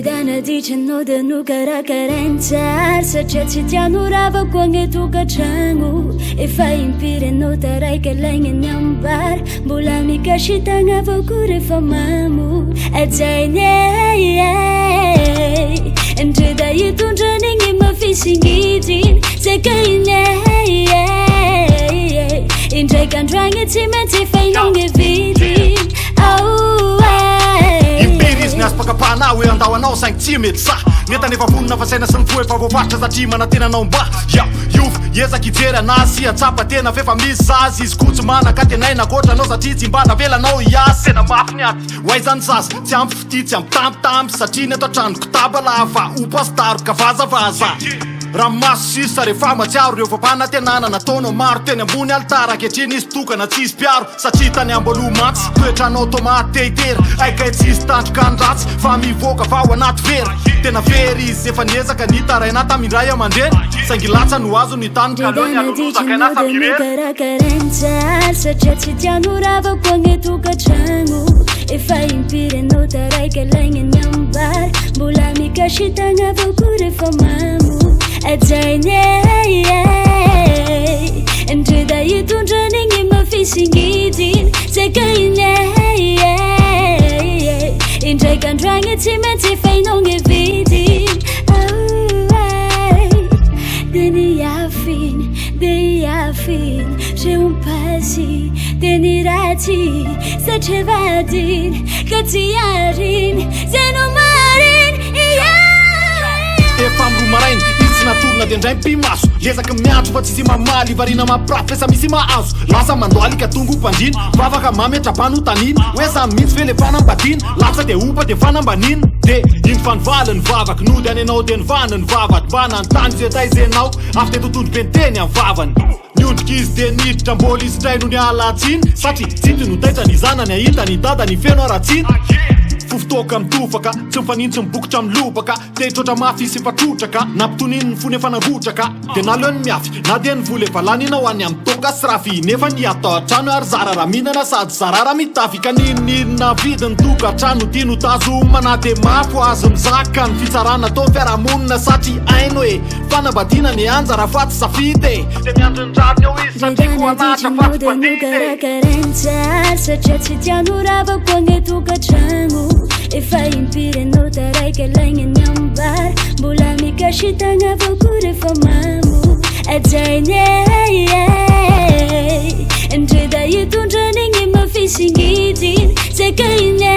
Dana dicendo de no cara carenza se c'è ciano rava quando tu cacciamo e fai impire no tarai che lei nyambar bulami kashitanga vokure famamu Zakainy entre da yitu janingi mafisingidin Zakainy entre kandrang itsimenti fainonge vidin Pakapana we andawanao saingy tsy mety sa neta nefa vonona fa saina sy ny fo efa voafaritra satria manatenanao mba iovy ezaky ijery anazy atsapa tena fefa misy zazy izy kotsy manaka tenaina koatranao satria tsy mba navelanao iasy tena mafy ny aty hoaizany zazy tsy ampy fity tsy ampy tampitamby satria ny ato atrandroko tabalava opastaroka vazavaza raha maso sisa rehefa matsiaro reo fampanantenana nataonao maro teny ambony altara ankehitriny izy tokana tsisy mpiaro satria tany ambaloha matsy toetranao tomaty teitery aika tsisy tandroka andratsy fa mivoaka va ao anaty vera tena very izy efa niezaka nitaraina tamindray amandreny saingy latsa no azo ny tany kalony alolozakaina karenza satria tsy tiano rava koagne tokatrano efa impirenao tarai que laigna nyambar mbola mikashitagna avako rehefa mamo Zakainy entre da hitondranigny mafisingidiny Zakainy indraiky androagny tsy maintsy fainogny vidiny de iafiny treompasy de ny ratsy satria vadiny ka tsy ariny zeno mariny efa amiro marainy izy tsy natorona de ndray mpimaso lezaky miandro fa tsisy mamaly varina maprafy fesa misy mahazo lasa mandoaly ka tongo mpandriny vavaka mametrapano taniny hoe samy mitsy ve le fanambadiny latsa de opa de fanambaniny de iny fanovaly ny vavaky nody any anao de nivany ny vavaty mba nantany ze taizenao afy de tontondro penteny amin'ny vavany niondriky izy de niditra mboly izy tray no ny alatsiny satria tsity no taitra ny zanany ahita ny dada ny feno aratsiny fofotoaka mitofaka tsy mifanintsy mibokotra milobaka tehitrotra mafy isy efatrotraka nampitoniny ny fony efa narotraka de naleo ny miafy na de ny vola efa lanina any amin'ny toka sy raha nefa ny atao atrano ary zara raha mihinana sady zara raha mitafy ka nininina vidiny tokatrano tiano tazomana de mafy ho azo mizaka ny fitsarana tao fiarahamonina satria aino hoe fanambadiana ny anja raha faty safity de miandrindrariny eo izy satria ko anatra faty pandity satria tsy tiano rava koagne tokatrano efa impirenao tarai que laigna nyambar mbola mikashitagna avako rehefa mamo Zakainy entre da hitondranigny mafisingidiny Zakainy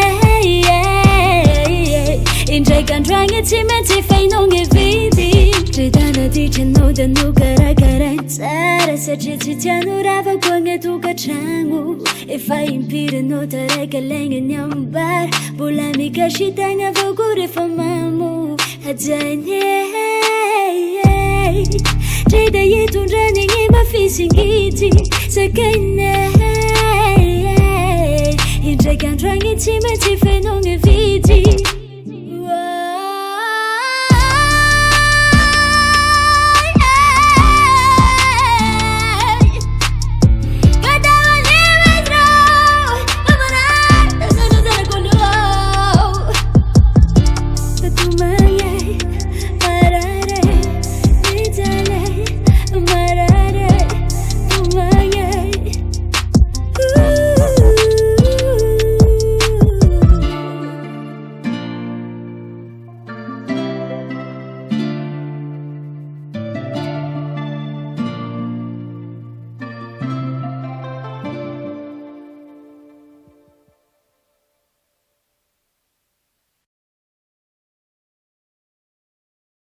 indraiky androagny tsy maintsy fainogny vidiny dredana ditranao da no karakarainy tsara satria tsy tiano rava koagne tokatrano efa impirenao tarai que laigna nyambar mbola mikashitagna avako rehefa mamo Zakainy treda hitondranigny mafisingidiny Zakainy indraiky androagny tsy maintsy fainogny vidiny